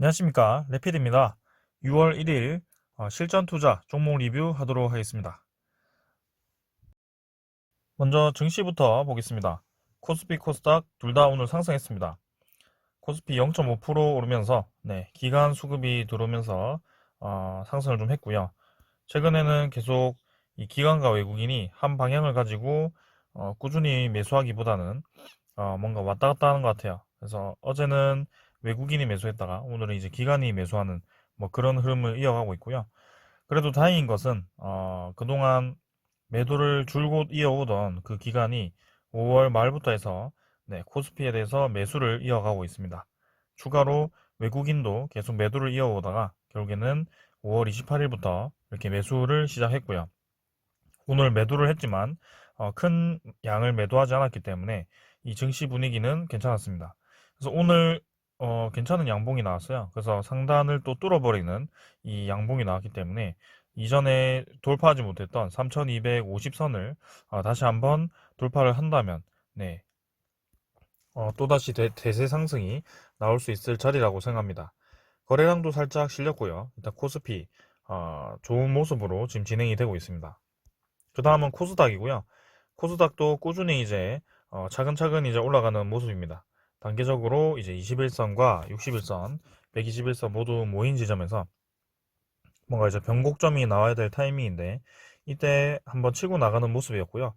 안녕하십니까, 레피드입니다. 6월 1일 실전 투자 종목 리뷰 하도록 하겠습니다. 먼저 증시부터 보겠습니다. 코스피, 코스닥 둘 다 오늘 상승했습니다. 코스피 0.5% 오르면서 기간 수급이 들어오면서 상승을 좀 했고요. 최근에는 계속 이 기관과 외국인이 한 방향을 가지고 꾸준히 매수하기보다는 뭔가 왔다 갔다 하는 것 같아요. 그래서 어제는 외국인이 매수했다가 오늘은 이제 기관이 매수하는 뭐 그런 흐름을 이어가고 있고요. 그래도 다행인 것은 그동안 매도를 줄곧 이어오던 그 기간이 5월 말부터 해서 코스피에 대해서 매수를 이어가고 있습니다. 추가로 외국인도 계속 매도를 이어오다가 결국에는 5월 28일부터 이렇게 매수를 시작했고요. 오늘 매도를 했지만 큰 양을 매도하지 않았기 때문에 이 증시 분위기는 괜찮았습니다. 그래서 오늘 괜찮은 양봉이 나왔어요. 그래서 상단을 또 뚫어버리는 이 양봉이 나왔기 때문에 이전에 돌파하지 못했던 3250선을 다시 한번 돌파를 한다면 또다시 대세 상승이 나올 수 있을 자리라고 생각합니다. 거래량도 살짝 실렸고요. 일단 코스피 좋은 모습으로 지금 진행이 되고 있습니다. 그 다음은 코스닥이고요. 코스닥도 꾸준히 이제 차근차근 이제 올라가는 모습입니다. 단계적으로 이제 21선과 61선, 121선 모두 모인 지점에서 뭔가 이제 변곡점이 나와야 될 타이밍인데 이때 한번 치고 나가는 모습이었고요.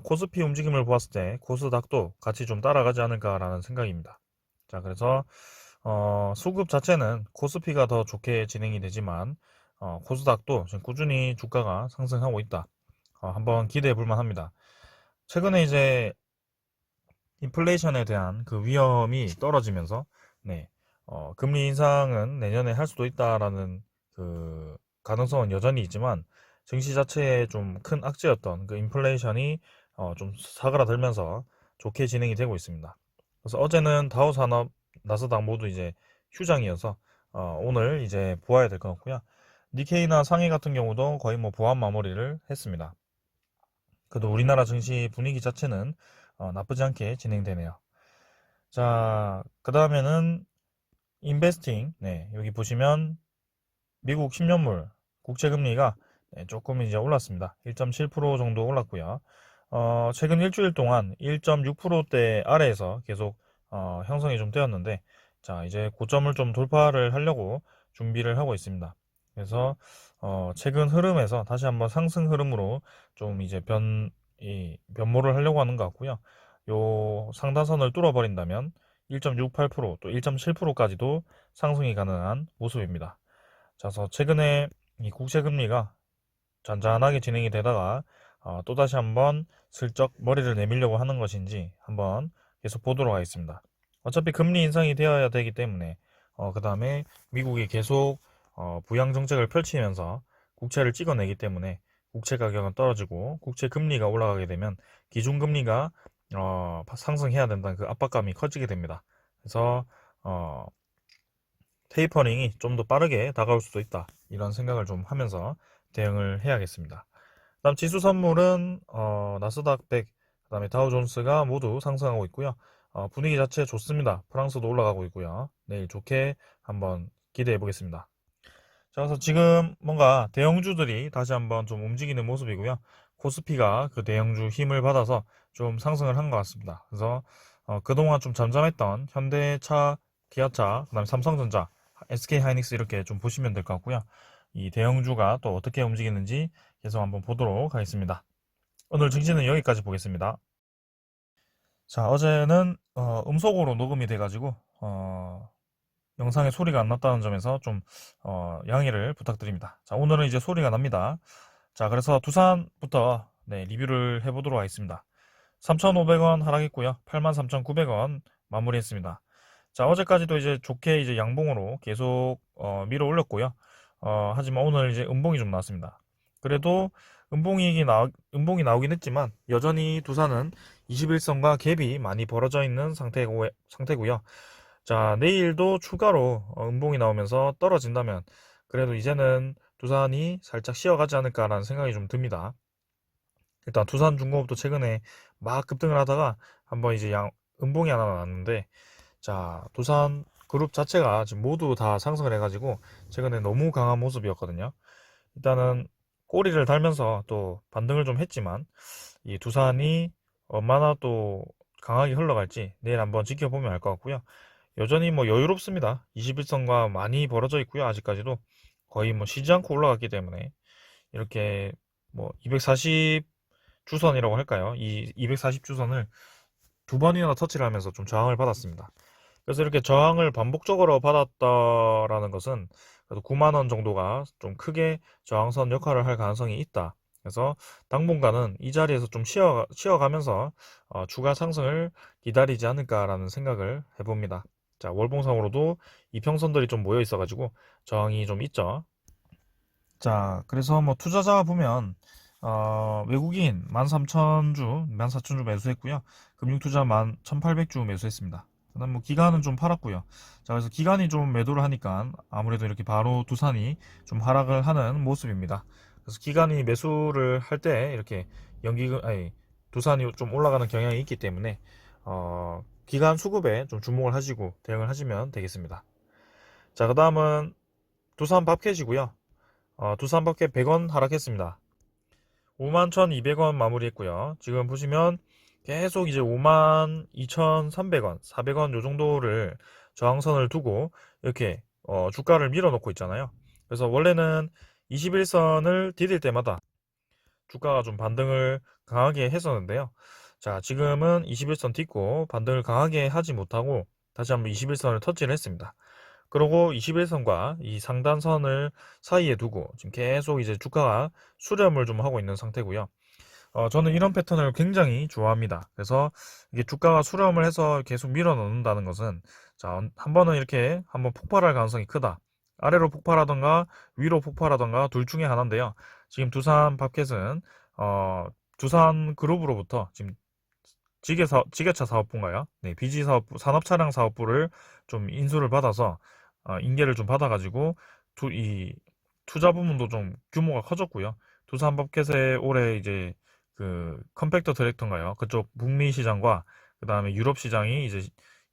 코스피 움직임을 보았을 때 코스닥도 같이 좀 따라가지 않을까라는 생각입니다. 자, 그래서 수급 자체는 코스피가 더 좋게 진행이 되지만 코스닥도 지금 꾸준히 주가가 상승하고 있다. 한번 기대해 볼 만합니다. 최근에 이제 인플레이션에 대한 그 위험이 떨어지면서 금리 인상은 내년에 할 수도 있다라는 그 가능성은 여전히 있지만 증시 자체에 좀 큰 악재였던 그 인플레이션이 좀 사그라들면서 좋게 진행이 되고 있습니다. 그래서 어제는 다우산업, 나스닥 모두 이제 휴장이어서 오늘 이제 보아야 될 것 같고요. 니케이나 상해 같은 경우도 거의 뭐 보합 마무리를 했습니다. 그래도 우리나라 증시 분위기 자체는 나쁘지 않게 진행되네요. 자, 그 다음에는 인베스팅. 여기 보시면 미국 10년물 국채 금리가 조금 이제 올랐습니다. 1.7% 정도 올랐고요. 최근 일주일 동안 1.6%대 아래에서 계속 형성이 좀 되었는데, 자, 이제 고점을 좀 돌파를 하려고 준비를 하고 있습니다. 그래서 최근 흐름에서 다시 한번 상승 흐름으로 좀 이제 변모를 하려고 하는 것 같고요. 요 상단선을 뚫어버린다면 1.68%또 1.7%까지도 상승이 가능한 모습입니다. 자, 그래서 최근에 이 국채 금리가 잔잔하게 진행이 되다가 또다시 한번 슬쩍 머리를 내밀려고 하는 것인지 한번 계속 보도록 하겠습니다. 어차피 금리 인상이 되어야 되기 때문에 그 다음에 미국이 계속 부양 정책을 펼치면서 국채를 찍어내기 때문에 국채 가격은 떨어지고 국채 금리가 올라가게 되면 기준 금리가 상승해야 된다는 그 압박감이 커지게 됩니다. 그래서 테이퍼링이 좀 더 빠르게 다가올 수도 있다. 이런 생각을 좀 하면서 대응을 해야겠습니다. 다음 지수 선물은 나스닥 100, 그다음에 다우존스가 모두 상승하고 있고요. 분위기 자체 좋습니다. 프랑스도 올라가고 있고요. 내일 좋게 한번 기대해 보겠습니다. 자, 그래서 지금 뭔가 대형주들이 다시 한번 좀 움직이는 모습이고요. 코스피가 그 대형주 힘을 받아서 좀 상승을 한 것 같습니다. 그래서 그동안 좀 잠잠했던 현대차, 기아차, 그다음에 삼성전자, SK하이닉스 이렇게 좀 보시면 될 것 같고요. 이 대형주가 또 어떻게 움직이는지 계속 한번 보도록 하겠습니다. 오늘 증시는 여기까지 보겠습니다. 자, 어제는 음속으로 녹음이 돼가지고 영상에 소리가 안 났다는 점에서 좀 양해를 부탁드립니다. 자, 오늘은 이제 소리가 납니다. 자, 그래서 두산부터 리뷰를 해보도록 하겠습니다. 3,500원 하락했고요. 83,900원 마무리했습니다. 자, 어제까지도 이제 좋게 이제 양봉으로 계속 밀어 올렸고요. 하지만 오늘 이제 음봉이 좀 나왔습니다. 그래도 음봉이 나오긴 했지만 여전히 두산은 21선과 갭이 많이 벌어져 있는 상태고요. 자, 내일도 추가로 음봉이 나오면서 떨어진다면 그래도 이제는 두산이 살짝 쉬어가지 않을까라는 생각이 좀 듭니다. 일단 두산중공업도 최근에 막 급등을 하다가 한번 이제 음봉이 하나 나왔는데, 자, 두산 그룹 자체가 지금 모두 다 상승을 해가지고 최근에 너무 강한 모습이었거든요. 일단은 꼬리를 달면서 또 반등을 좀 했지만 이 두산이 얼마나 또 강하게 흘러갈지 내일 한번 지켜보면 알 것 같고요. 여전히 뭐 여유롭습니다. 21선과 많이 벌어져 있고요. 아직까지도 거의 뭐 쉬지 않고 올라갔기 때문에 이렇게 뭐 240 주선이라고 할까요? 이 240 주선을 두 번이나 터치를 하면서 좀 저항을 받았습니다. 그래서 이렇게 저항을 반복적으로 받았다라는 것은 그래도 9만 원 정도가 좀 크게 저항선 역할을 할 가능성이 있다. 그래서 당분간은 이 자리에서 좀 쉬어가면서 추가 상승을 기다리지 않을까라는 생각을 해봅니다. 자, 월봉상으로도 이평선들이 좀 모여 있어가지고 저항이 좀 있죠. 자, 그래서 뭐 투자자 보면 외국인 13,000주, 14,000주 매수했고요. 금융투자 1,800주 매수했습니다. 그다음 뭐 기간은 좀 팔았고요. 자, 그래서 기간이 좀 매도를 하니까 아무래도 이렇게 바로 두산이 좀 하락을 하는 모습입니다. 그래서 기간이 매수를 할 때 이렇게 아니 두산이 좀 올라가는 경향이 있기 때문에 기간 수급에 좀 주목을 하시고 대응을 하시면 되겠습니다. 자, 그다음은 두산 밥캐시고요. 두산 밥캐 100원 하락했습니다. 51,200원 마무리했고요. 지금 보시면 계속 이제 52,300원, 400원 요 정도를 저항선을 두고 이렇게 주가를 밀어놓고 있잖아요. 그래서 원래는 21선을 디딜 때마다 주가가 좀 반등을 강하게 했었는데요. 자, 지금은 21선 딛고 반등을 강하게 하지 못하고 다시 한번 21선을 터치를 했습니다. 그리고 21선과 이 상단선을 사이에 두고 지금 계속 이제 주가가 수렴을 좀 하고 있는 상태고요. 저는 이런 패턴을 굉장히 좋아합니다. 그래서 이게 주가가 수렴을 해서 계속 밀어 넣는다는 것은 자, 한 번은 이렇게 한번 폭발할 가능성이 크다. 아래로 폭발하던가 위로 폭발하던가 둘 중에 하나인데요. 지금 두산 밥켓은 두산 그룹으로부터 지금 지게차 사업부인가요? 네, 비지 사업부, 산업차량 사업부를 좀 인수를 받아서 인계를 좀 받아가지고 이 투자 부문도 좀 규모가 커졌고요. 두산법켓의 올해 이제 그 컴팩터 디렉터인가요? 그쪽 북미 시장과 그 다음에 유럽 시장이 이제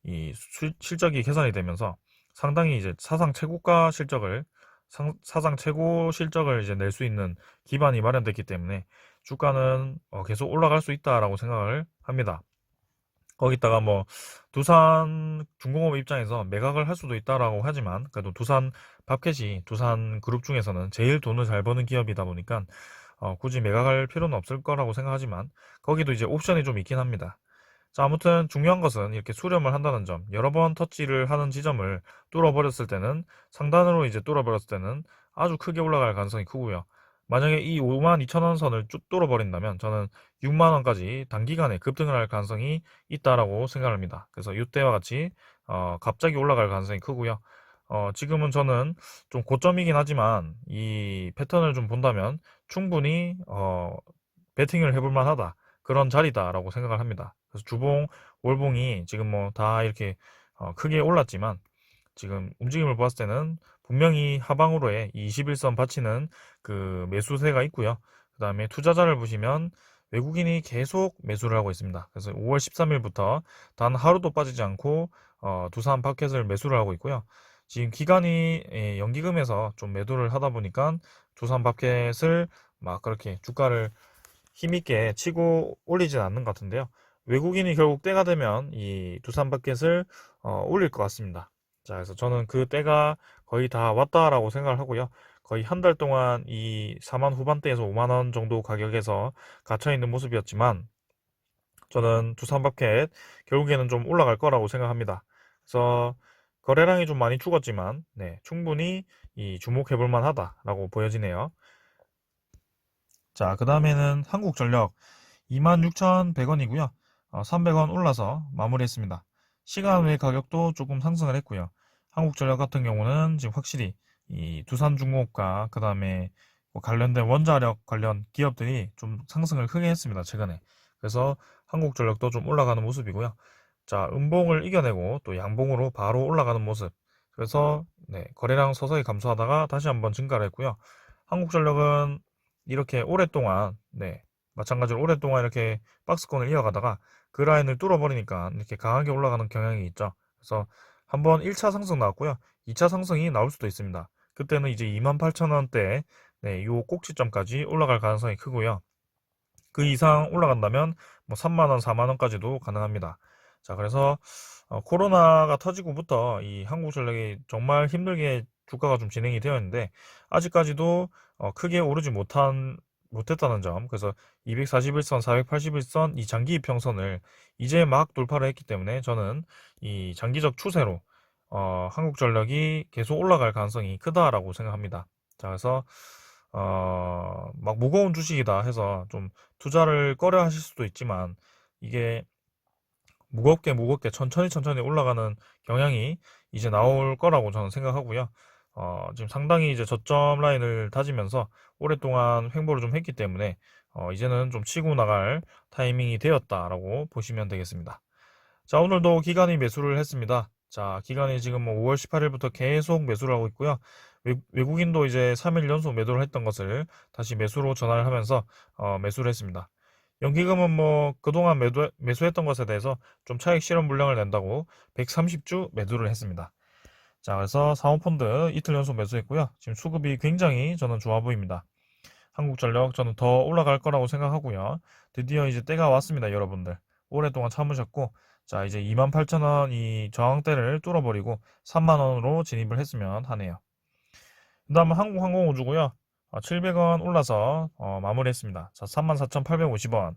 이 실적이 개선이 되면서 상당히 이제 사상 최고가 실적을 사상 최고 실적을 이제 낼 수 있는 기반이 마련됐기 때문에 주가는 계속 올라갈 수 있다라고 생각을 합니다. 거기다가 뭐 두산 중공업 입장에서 매각을 할 수도 있다라고 하지만 그래도 두산 밥켓이 두산 그룹 중에서는 제일 돈을 잘 버는 기업이다 보니까 굳이 매각할 필요는 없을 거라고 생각하지만 거기도 이제 옵션이 좀 있긴 합니다. 자, 아무튼 중요한 것은 이렇게 수렴을 한다는 점, 여러 번 터치를 하는 지점을 뚫어버렸을 때는 상단으로 이제 뚫어버렸을 때는 아주 크게 올라갈 가능성이 크고요. 만약에 이 52,000원 선을 쭉 뚫어버린다면 저는 6만원까지 단기간에 급등을 할 가능성이 있다라고 생각합니다. 그래서 이때와 같이 갑자기 올라갈 가능성이 크고요. 지금은 저는 좀 고점이긴 하지만 이 패턴을 좀 본다면 충분히 베팅을 해볼 만하다. 그런 자리다라고 생각을 합니다. 그래서 주봉, 월봉이 지금 뭐 다 이렇게 크게 올랐지만 지금 움직임을 봤을 때는 분명히 하방으로의 21선 받치는 그 매수세가 있고요. 그 다음에 투자자를 보시면 외국인이 계속 매수를 하고 있습니다. 그래서 5월 13일부터 단 하루도 빠지지 않고 두산 파켓을 매수를 하고 있고요. 지금 기간이 연기금에서 좀 매도를 하다 보니까 두산 파켓을 막 그렇게 주가를 힘있게 치고 올리진 않는 것 같은데요. 외국인이 결국 때가 되면 이 두산 바켓을 올릴 것 같습니다. 자, 그래서 저는 그 때가 거의 다 왔다라고 생각을 하고요. 거의 한 달 동안 이 4만 후반대에서 5만 원 정도 가격에서 갇혀 있는 모습이었지만 저는 두산 바켓 결국에는 좀 올라갈 거라고 생각합니다. 그래서 거래량이 좀 많이 죽었지만 네, 충분히 이 주목해 볼 만하다라고 보여지네요. 자, 그 다음에는 한국전력 26,100원이고요. 300원 올라서 마무리했습니다. 시간 외 가격도 조금 상승을 했고요. 한국전력 같은 경우는 지금 확실히 이 두산중공업과 그 다음에 뭐 관련된 원자력 관련 기업들이 좀 상승을 크게 했습니다. 최근에. 그래서 한국전력도 좀 올라가는 모습이고요. 자, 음봉을 이겨내고 또 양봉으로 바로 올라가는 모습. 그래서 네, 거래량 서서히 감소하다가 다시 한번 증가를 했고요. 한국전력은 이렇게 오랫동안 네, 마찬가지로 오랫동안 이렇게 박스권을 이어가다가 그 라인을 뚫어버리니까 이렇게 강하게 올라가는 경향이 있죠. 그래서 한번 1차 상승 나왔고요. 2차 상승이 나올 수도 있습니다. 그때는 이제 28,000원대 네, 요 꼭지점까지 올라갈 가능성이 크고요. 그 이상 올라간다면 뭐 3만원, 4만원까지도 가능합니다. 자, 그래서 코로나가 터지고부터 이 한국전력이 정말 힘들게 주가가 좀 진행이 되었는데 아직까지도 크게 오르지 못했다는 점. 그래서 241선, 481선 이 장기 이평선을 이제 막 돌파를 했기 때문에 저는 이 장기적 추세로 한국전력이 계속 올라갈 가능성이 크다라고 생각합니다. 자, 그래서 막 무거운 주식이다 해서 좀 투자를 꺼려 하실 수도 있지만 이게 무겁게 천천히 올라가는 경향이 이제 나올 거라고 저는 생각하고요. 지금 상당히 이제 저점 라인을 다지면서 오랫동안 횡보를 좀 했기 때문에 이제는 좀 치고 나갈 타이밍이 되었다라고 보시면 되겠습니다. 자, 오늘도 기관이 매수를 했습니다. 자, 기관이 지금 뭐 5월 18일부터 계속 매수를 하고 있고요. 외국인도 이제 3일 연속 매도를 했던 것을 다시 매수로 전환을 하면서 매수를 했습니다. 연기금은 뭐 그동안 매수했던 것에 대해서 좀 차익 실현 물량을 낸다고 130주 매도를 했습니다. 자, 그래서 사모펀드 이틀 연속 매수했고요. 지금 수급이 굉장히 저는 좋아 보입니다. 한국전력 저는 더 올라갈 거라고 생각하고요. 드디어 이제 때가 왔습니다, 여러분들. 오랫동안 참으셨고, 자, 이제 28,000원 이 저항대를 뚫어버리고 3만원으로 진입을 했으면 하네요. 그 다음은 한국항공우주고요. 700원 올라서 마무리했습니다. 자, 34,850원.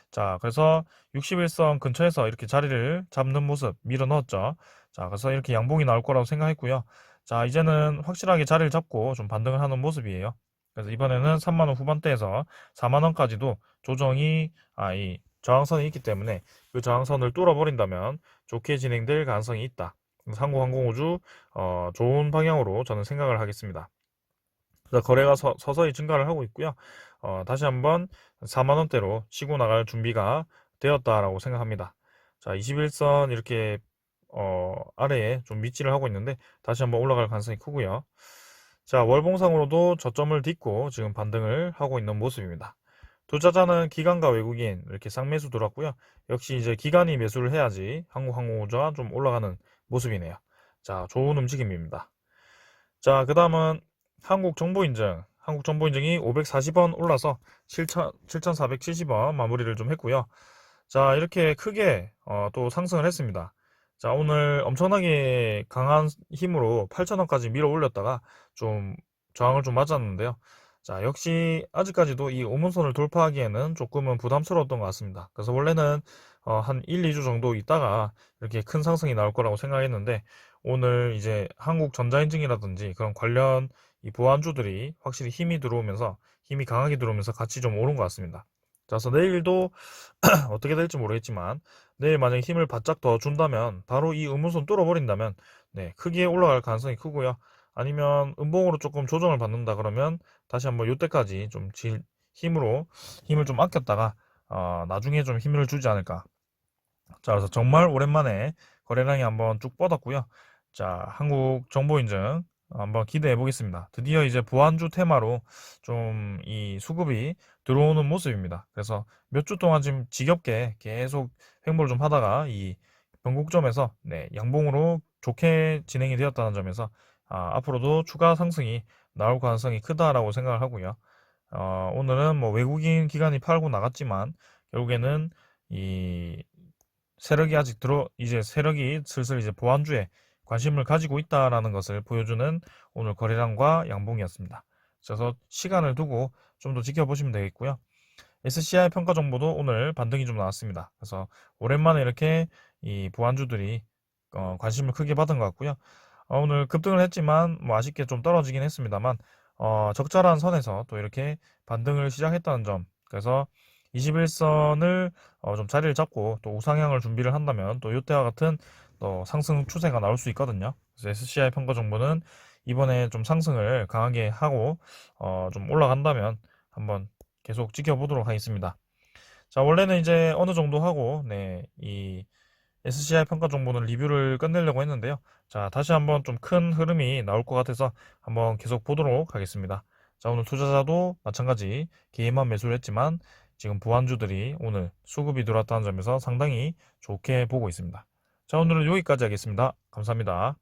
자, 그래서 61선 근처에서 이렇게 자리를 잡는 모습 밀어 넣었죠. 자, 그래서 이렇게 양봉이 나올 거라고 생각했고요. 자, 이제는 확실하게 자리를 잡고 좀 반등을 하는 모습이에요. 그래서 이번에는 3만원 후반대에서 4만원까지도 조정이, 이 저항선이 있기 때문에 그 저항선을 뚫어버린다면 좋게 진행될 가능성이 있다. 한국항공우주, 좋은 방향으로 저는 생각을 하겠습니다. 그래서 거래가 서서히 증가를 하고 있고요. 다시 한번 4만원대로 치고 나갈 준비가 되었다라고 생각합니다. 자, 21선 이렇게 아래에 좀 밑질을 하고 있는데 다시 한번 올라갈 가능성이 크고요. 자, 월봉상으로도 저점을 딛고 지금 반등을 하고 있는 모습입니다. 투자자는 기관과 외국인 이렇게 쌍매수 들어왔고요. 역시 이제 기관이 매수를 해야지 한국항공우주가 좀 올라가는 모습이네요. 자, 좋은 움직임입니다. 자, 그 다음은 한국정보인증. 한국정보인증이 540원 올라서 7,470원 마무리를 좀 했고요. 자, 이렇게 크게 또 상승을 했습니다. 자, 오늘 엄청나게 강한 힘으로 8,000원까지 밀어 올렸다가 좀 저항을 좀 맞았는데요. 자, 역시 아직까지도 이 오문선을 돌파하기에는 조금은 부담스러웠던 것 같습니다. 그래서 원래는 한 1, 2주 정도 있다가 이렇게 큰 상승이 나올 거라고 생각했는데 오늘 이제 한국전자인증이라든지 그런 관련 이 보안주들이 확실히 힘이 강하게 들어오면서 같이 좀 오른 것 같습니다. 자, 그래서 내일도 어떻게 될지 모르겠지만 내일 만약에 힘을 바짝 더 준다면 바로 이 음운선 뚫어버린다면 네, 크게 올라갈 가능성이 크고요. 아니면 음봉으로 조금 조정을 받는다 그러면 다시 한번 이때까지 좀 힘을 좀 아꼈다가 나중에 좀 힘을 주지 않을까. 자, 그래서 정말 오랜만에 거래량이 한번 쭉 뻗었고요. 자, 한국 정보인증 한번 기대해 보겠습니다. 드디어 이제 보안주 테마로 좀 이 수급이 들어오는 모습입니다. 그래서 몇 주 동안 지금 지겹게 계속 횡보를 좀 하다가 이 변곡점에서 네, 양봉으로 좋게 진행이 되었다는 점에서 앞으로도 추가 상승이 나올 가능성이 크다라고 생각을 하고요. 오늘은 뭐 외국인 기관이 팔고 나갔지만 결국에는 이 세력이 슬슬 이제 보안주에 관심을 가지고 있다라는 것을 보여주는 오늘 거래량과 양봉이었습니다. 그래서 시간을 두고 좀 더 지켜보시면 되겠고요. SCI 평가 정보도 오늘 반등이 좀 나왔습니다. 그래서 오랜만에 이렇게 이 보안주들이 관심을 크게 받은 것 같고요. 오늘 급등을 했지만 뭐 아쉽게 좀 떨어지긴 했습니다만 적절한 선에서 또 이렇게 반등을 시작했다는 점. 그래서 21선을 좀 자리를 잡고 또 우상향을 준비를 한다면 또 이때와 같은 또 상승 추세가 나올 수 있거든요. 그래서 SCI 평가 정보는 이번에 좀 상승을 강하게 하고 좀 올라간다면 한번 계속 지켜보도록 하겠습니다. 자, 원래는 이제 어느 정도 하고 네, 이 SCI 평가 정보는 리뷰를 끝내려고 했는데요. 자, 다시 한번 좀 큰 흐름이 나올 것 같아서 한번 계속 보도록 하겠습니다. 자, 오늘 투자자도 마찬가지 개인만 매수를 했지만 지금 보안주들이 오늘 수급이 들어왔다는 점에서 상당히 좋게 보고 있습니다. 자, 오늘은 여기까지 하겠습니다. 감사합니다.